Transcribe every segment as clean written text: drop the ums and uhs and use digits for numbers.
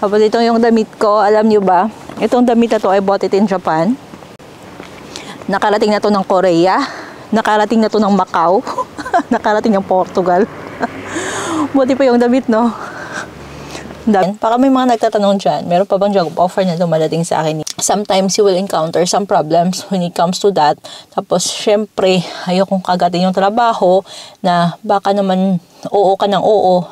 Tapos ito yung damit ko. Alam nyo ba? Itong damit na to, I bought it in Japan. Nakarating na to ng Korea. Nakarating na to ng Macau. Nakarating ng Portugal. Buti pa yung damit, no? Baka may mga nagtatanong dyan, meron pa bang job offer na dumadating sa akin? Sometimes you will encounter some problems when it comes to that. Tapos, syempre, ayokong kagatin yung trabaho na baka naman oo ka ng oo.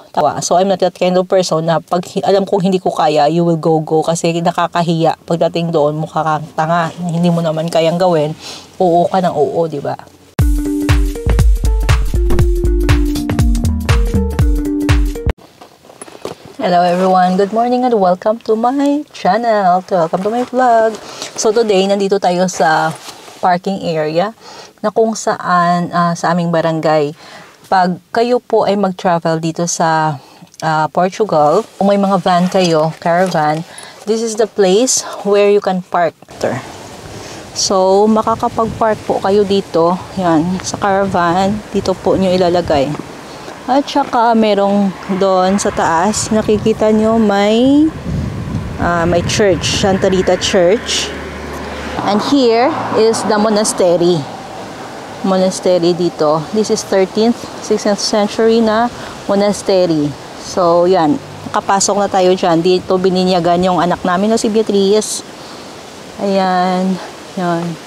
So, I'm not that kind of person na pag alam kong hindi ko kaya, you will go. Kasi nakakahiya. Pagdating doon, mukha kang tanga. Hindi mo naman kayang gawin. Oo ka ng oo, di ba? Hello everyone, good morning and welcome to my channel. Welcome to my vlog. So today, nandito tayo sa parking area na kung saan sa aming barangay. Pag kayo po ay mag-travel dito sa Portugal, kung may mga van kayo, caravan, this is the place where you can park. So makakapag-park po kayo dito, yan, sa caravan, dito po nyo ilalagay. At saka merong doon sa taas, nakikita nyo may church, Santa Rita Church. And here is the monastery. Monastery dito. This is 13th, 16th century na monastery. So yan, nakapasok na tayo dyan. Dito bininyagan yung anak namin na si Beatriz. Ayan, yan.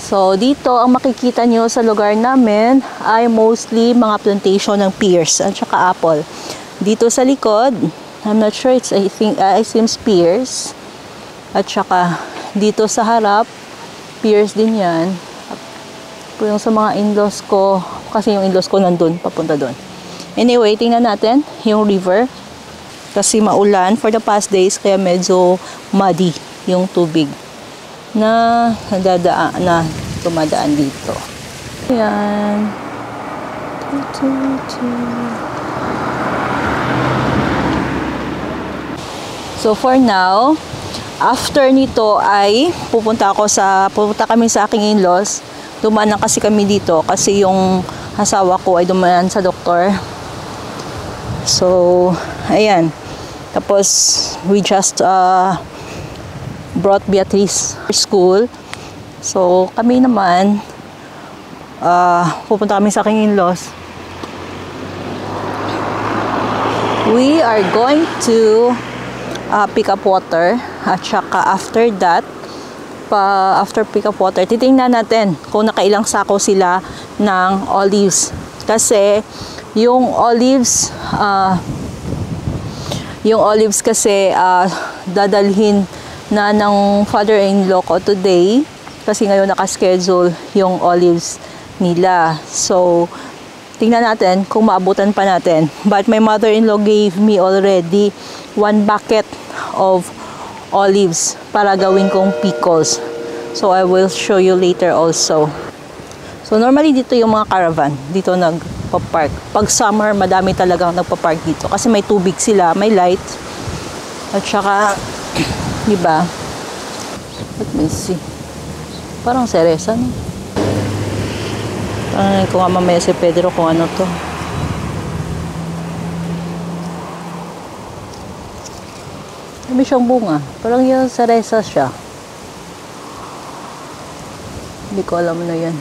So, dito, ang makikita nyo sa lugar namin ay mostly mga plantation ng pears at saka apple. Dito sa likod, I'm not sure, I seems pears. At saka, dito sa harap, pears din yan. Yung sa mga in-laws ko, kasi yung in-laws ko nandun, papunta doon. Anyway, tingnan natin yung river. Kasi maulan for the past days, kaya medyo muddy yung tubig na tumadaan dito. Ayan. So for now, after nito ay pupunta kami sa aking in-laws. Dumaan kasi kami dito kasi yung asawa ko ay dumaan sa doktor. So, ayan. Tapos we just brought Beatriz to school. So, kami naman, pupunta kami sa aking in-laws. We are going to pick up water. At saka after that, after pick up water, titingnan natin kung nakailang sako sila ng olives. Kasi, yung olives kasi dadalhin na ng father-in-law ko today kasi ngayon nakaschedule yung olives nila. So, tingnan natin kung maabutan pa natin. But my mother-in-law gave me already 1 bucket of olives para gawin kong pickles. So, I will show you later also. So, normally dito yung mga caravan. Dito nagpa-park. Pag summer, madami talagang nagpa-park dito. Kasi may tubig sila, may light. At saka, diba? Let me see. Parang seresa, no? Parang ko nga mamaya si Pedro kung ano to. May siyang bunga. Parang yung seresa siya. Hindi ko alam na yan.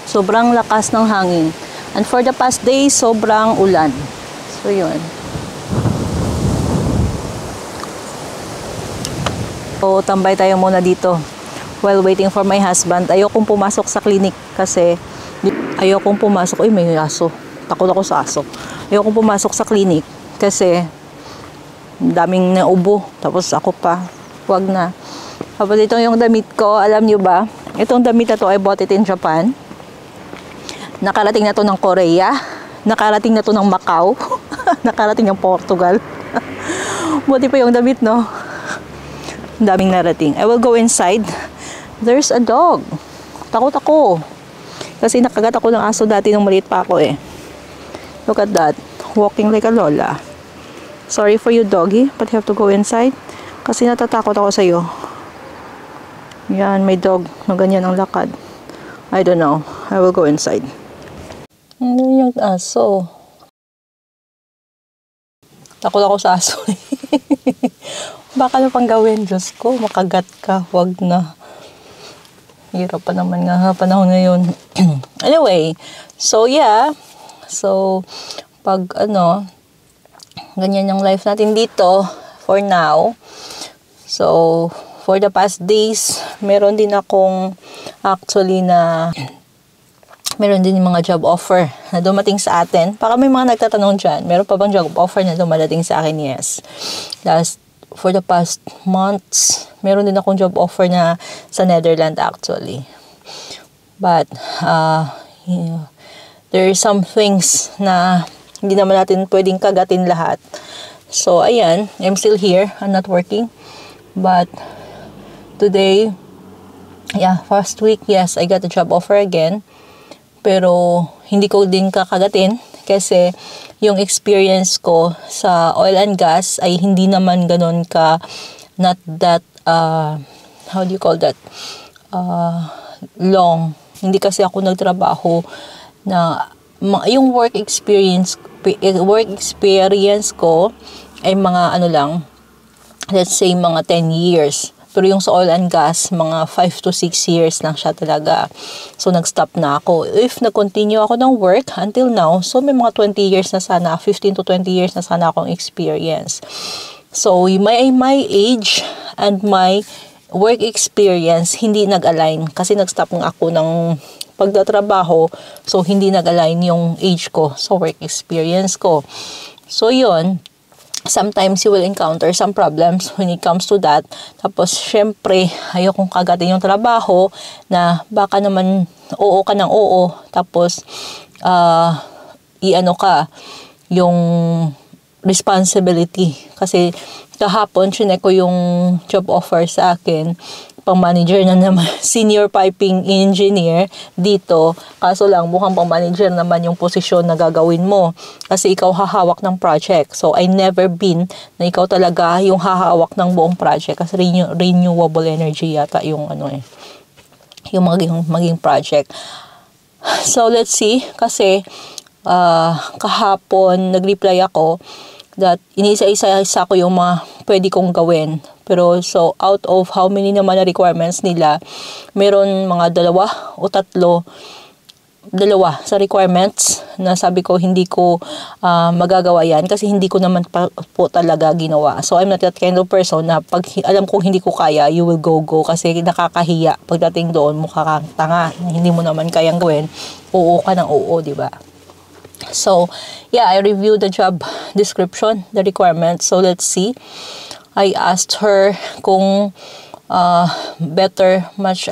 Sobrang lakas ng hangin. And for the past days, sobrang ulan. So, yun. So, tambay tayo muna dito while waiting for my husband. Ayokong pumasok sa clinic kasi ayokong pumasok. Uy, may aso. Takot ako sa aso. Ayokong pumasok sa clinic kasi daming naubo. Tapos ako pa. Huwag na. Tapos ito yung damit ko. Alam nyo ba? Itong damit na to, I bought it in Japan. Nakarating na to ng Korea. Nakarating na to ng Macau. Nakarating ng Portugal. Buti pa yung damit, no? Daming narating. I will go inside. There's a dog. Takot ako. Kasi nakagat ako ng aso dati nung maliit pa ako eh. Look at that. Walking like a lola. Sorry for you, doggy, but you have to go inside. Kasi natatakot ako sa'yo. Yan, may dog na ganyan ang lakad. I don't know. I will go inside. Ano yung aso? Takot ako sa aso. Baka na pang gawin, Diyos ko, makagat ka, wag na. Hirap pa naman nga panahon ngayon. Anyway, so yeah. So, pag ganyan yung life natin dito for now. So, for the past days, meron din akong actually meron din mga job offer na dumating sa atin. Para may mga nagtatanong dyan, meron pa bang job offer na dumadating sa akin? Yes. For the past months, meron din akong job offer na sa Netherlands actually. But, there are some things na hindi naman natin pwedeng kagatin lahat. So, ayan, I'm still here. I'm not working. But, today, first week, yes, I got a job offer again. Pero, hindi ko din kakagatin kasi yung experience ko sa oil and gas ay hindi naman ganun not that, how do you call that, long. Hindi kasi ako nagtrabaho na, yung work experience ko ay mga let's say mga 10 years. Pero yung sa oil and gas, mga 5 to 6 years lang siya talaga. So, nag-stop na ako. If nag-continue ako ng work until now, so may mga 20 years na sana, 15 to 20 years na sana akong experience. So, my age and my work experience, hindi nag-align. Kasi nag-stop nga ako ng pagtatrabaho. So, hindi nag-align yung age ko sa work experience ko. So, yun. Sometimes you will encounter some problems when it comes to that. Tapos, syempre, ayokong kagatin yung trabaho na baka naman oo ka ng oo. Tapos, yung responsibility. Kasi, kahapon, chinek ko yung job offer sa akin. Pang-manager na naman, senior piping engineer dito. Kaso lang, mukhang pang-manager naman yung posisyon na gagawin mo. Kasi ikaw hahawak ng project. So, I never been na ikaw talaga yung hahawak ng buong project. Kasi renewable energy yata yung yung maging project. So, let's see. Kasi, kahapon, nag-reply ako that iniisa-isa ko yung mga pwede kong gawin. Pero so out of how many naman na requirements nila, meron mga 2 o 3 sa requirements na sabi ko hindi ko magagawa yan kasi hindi ko naman po talaga ginawa. So I'm not that kind of person na pag alam kong hindi ko kaya, you will go kasi nakakahiya pagdating doon, mukha kang tanga na hindi mo naman kayang gawin. Oo ka ng oo, di ba? So, yeah, I reviewed the job description, the requirements. So, let's see. I asked her kung mas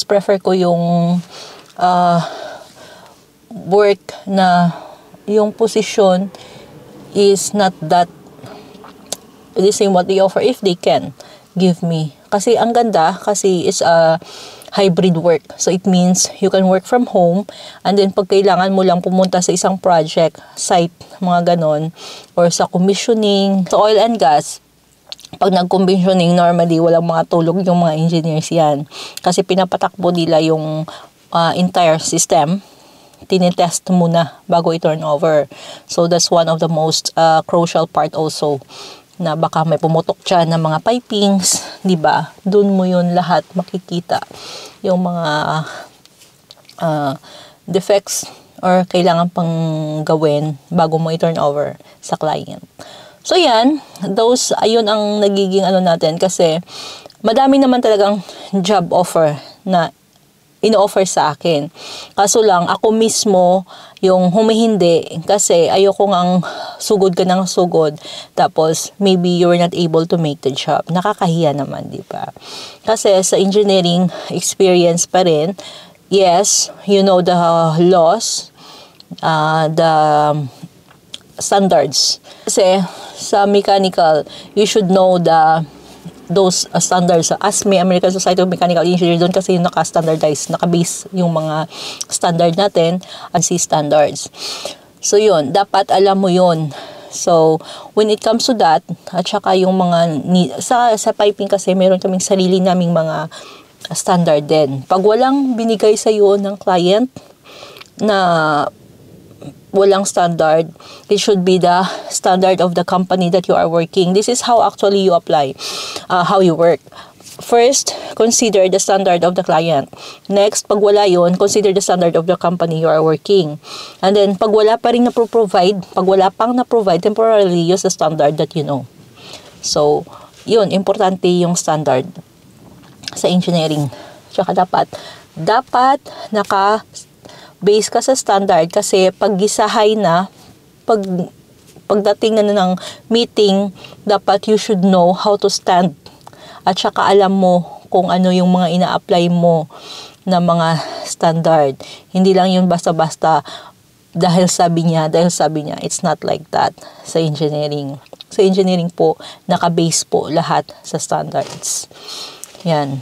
prefer ko yung work na yung position is not that the same what they offer if they can give me. Kasi ang ganda, kasi it's a hybrid work. So, it means you can work from home and then pag kailangan mo lang pumunta sa isang project, site, mga ganon, or sa commissioning. Sa oil and gas, pag nag-commissioning, normally, walang mga tulog yung mga engineers yan. Kasi pinapatakbo nila yung entire system. Tinitest muna bago i-turn over. So, that's one of the most crucial part also na baka may pumutok dyan ng mga pipings, di ba? Doon mo yun lahat makikita. Yung mga defects or kailangan pang gawin bago mo i-turn over sa client. So, yan. Ayun ang nagiging natin kasi madami naman talagang job offer na ino-offer sa akin. Kaso lang, ako mismo yung humihindi kasi ayoko ngang sugod ka ng sugod. Tapos, maybe you're not able to make the job. Nakakahiya naman, di ba? Kasi sa engineering experience pa rin, yes, you know the laws, the standards. Kasi sa mechanical, you should know those standards. ASME, American Society of Mechanical Engineers, doon kasi yung naka-standardize, naka-base yung mga standard natin, ANSI standards. So, yun. Dapat alam mo yun. So, when it comes to that, at saka yung mga, sa piping kasi, meron kaming sarili naming mga standard din. Pag walang binigay sa iyo ng client na walang standard. It should be the standard of the company that you are working. This is how actually you apply, how you work. First, consider the standard of the client. Next, pag wala yun, consider the standard of the company you are working. And then, pag wala pa rin na-provide, pag wala pang na-provide, temporarily use the standard that you know. So, yun, importante yung standard sa engineering. Tsaka dapat naka-base ka sa standard kasi pag gisahay na, pagdating na ng meeting, dapat you should know how to stand. At saka alam mo kung ano yung mga ina-apply mo na mga standard. Hindi lang yun basta-basta dahil sabi niya. It's not like that sa engineering. Sa engineering po, naka-base po lahat sa standards. Yan.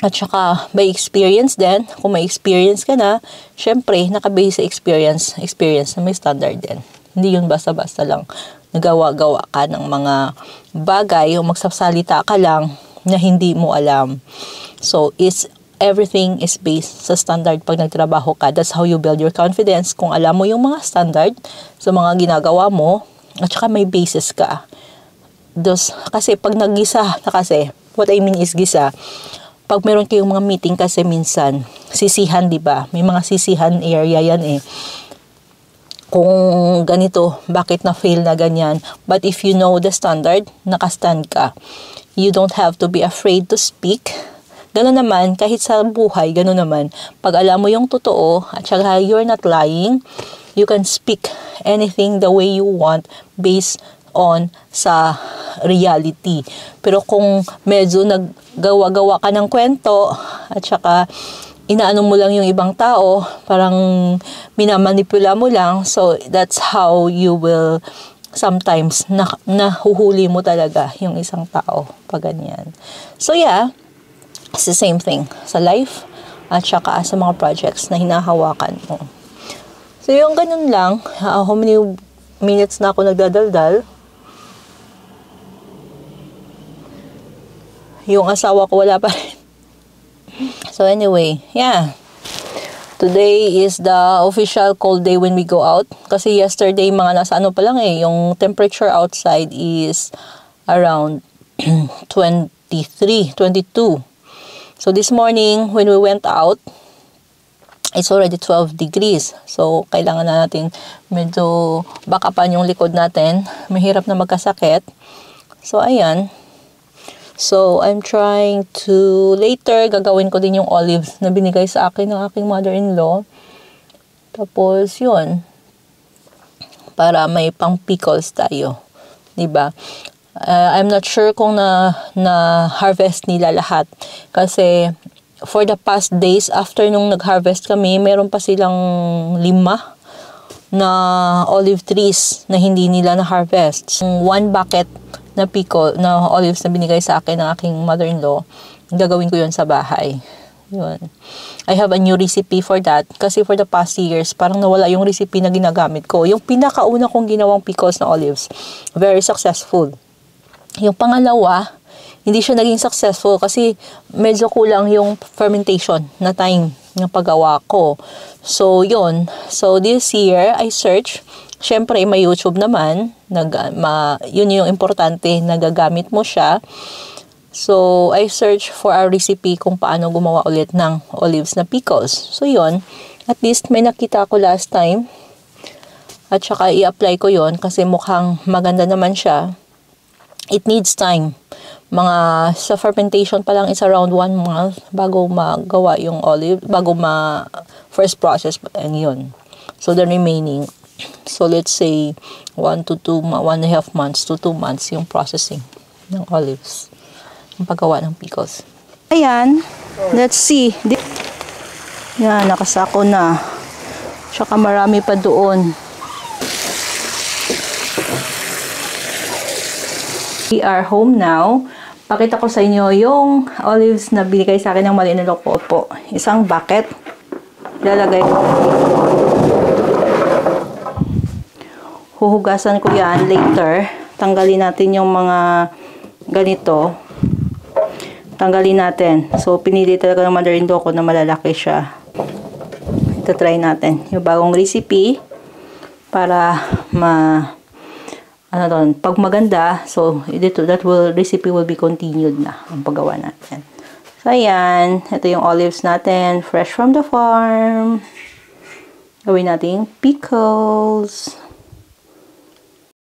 At saka by experience din, kung may experience ka na, syempre, naka-base sa experience na may standard din. Hindi yun basta-basta lang nagawa-gawa ka ng mga bagay o magsasalita ka lang na hindi mo alam. So, everything is based sa standard pag nagtrabaho ka. That's how you build your confidence. Kung alam mo yung mga standard sa mga ginagawa mo, at saka may basis ka. Kasi pag nag-gisa na kasi, what I mean is gisa, pag meron kayong mga meeting kasi minsan, sisihan, di ba? May mga sisihan area yan eh. Kung ganito, bakit na-fail na ganyan. But if you know the standard, nakastand ka. You don't have to be afraid to speak. Ganun naman, kahit sa buhay, ganun naman. Pag alam mo yung totoo, at saka you're not lying, you can speak anything the way you want based on sa reality. Pero kung medyo naggawa-gawa ka ng kwento, at saka inaano mo lang yung ibang tao, parang minamanipula mo lang, so that's how you will sometimes nahuhuli mo talaga yung isang tao pag ganyan. So yeah, it's the same thing sa life at saka sa mga projects na hinahawakan mo. So yung ganun lang, how many minutes na ako nagdadaldal. Yung asawa ko wala pa rin. So anyway, yeah. Today is the official cold day when we go out. Kasi yesterday, mga nasa ano pa lang eh, yung temperature outside is around 23, 22. So this morning, when we went out, it's already 12 degrees. So kailangan na natin medyo bakapan yung likod natin. Mahirap na magkasakit. So ayan. So, I'm trying to, later, gagawin ko din yung olives na binigay sa akin ng aking mother-in-law. Tapos, yun. Para may pang pickles tayo. Diba? I'm not sure kung na-harvest nila lahat. Kasi, for the past days, after nung nag-harvest kami, meron pa silang 5 na olive trees na hindi nila na-harvest. 1 bucket na pickle, na olives na binigay sa akin ng aking mother-in-law, gagawin ko yun sa bahay. Yun. I have a new recipe for that. Kasi for the past years, parang nawala yung recipe na ginagamit ko. Yung pinakauna kong ginawang pickles na olives, very successful. Yung pangalawa, hindi siya naging successful kasi medyo kulang yung fermentation na time ng paggawa ko. So, yun. So, this year, I search. Siyempre, may YouTube naman. Yun yung importante, nagagamit mo siya. So, I search for a recipe kung paano gumawa ulit ng olives na pickles. So, yun. At least, may nakita ko last time. At saka, i-apply ko yun kasi mukhang maganda naman siya. It needs time. Sa fermentation pa lang is around 1 month bago magawa yung olive, bago first process, and yun. So, the remaining, so let's say 1.5 months to 2 months yung processing ng olives, yung paggawa ng pickles. Ayan, let's see. Yan, nakasako na. Tsaka marami pa doon. We are home now. Pakita ko sa inyo yung olives na binigay sa akin ng mother-in-law ko po. Isang bucket. Lalagay ko. Huhugasan ko yan later. Tanggalin natin yung mga ganito. Tanggalin natin. So, pinili talaga ng mother-in-law ko na malalaki siya. Ito try natin. Yung bagong recipe. para pag maganda, so recipe will be continued na ang paggawa natin. So ayan, ito yung olives natin, fresh from the farm. Gawin natin pickles.